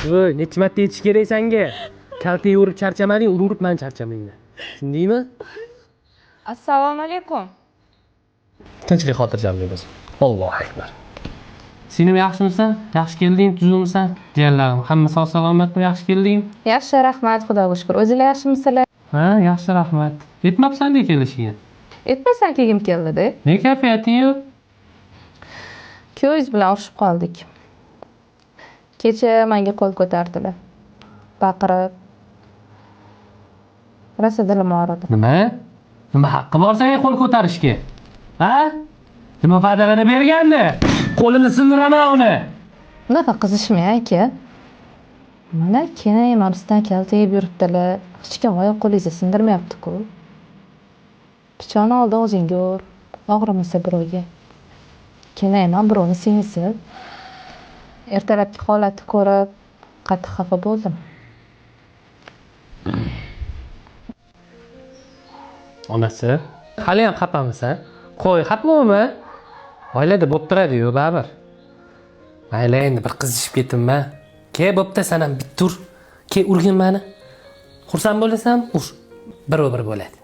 Voy, necha marta aytish kerak senga? Kaltaga urib charchamading, urib meni charchamaydi. Tushundingmi? Assalomu alaykum. Tinchlik xotirjamlik bo'lsin. Allohu akbar. Senim yaxshimisan? Yaxshi kelding, tuzukmisan? Jiyanlarim, hamma sog' salomatmi? Yaxshi kelding? Yaxshi, rahmat, Xudoga shukr. O'zinglar yaxshimisizlar? Ha, yaxshi, rahmat. Yetmabsan-da kelishingga. Aytmasam kelgim keldi-da. Ne kayfiyating yo'q? Kuyovimiz bilan urushib qoldik. Kecha menga qo'l ko'tardilar. Baqirib. Rosa dilim og'ridi. Nima? Nima haqqi bor senga qo'l ko'tarishga? Ha? Nima foydalana bergandi? Qo'lini sindiraman uni. Unaqa qizishmang aka. Mana keyin ustidan kalta yeb yuribdilar. Hech kim oyoq qo'lingizni sindirmayapti-ku. Pichoqni oldi o'zingga ur. Og'rimasa birovga. Keyin ham birovni singlisi. Ertalabki holatni ko'rib qattiq xafa bo'ldim. Onasi, hali ham xafamisan? Qo'y, xafammi? Oilada bo'lib turadi-yu, baribir. Mayli, endi bir qizishib ketimman. Ke bo'pti, sen ham bitta tur. Ke urgin meni. Xursand bo'lasan, ur. Bir bo'ladi.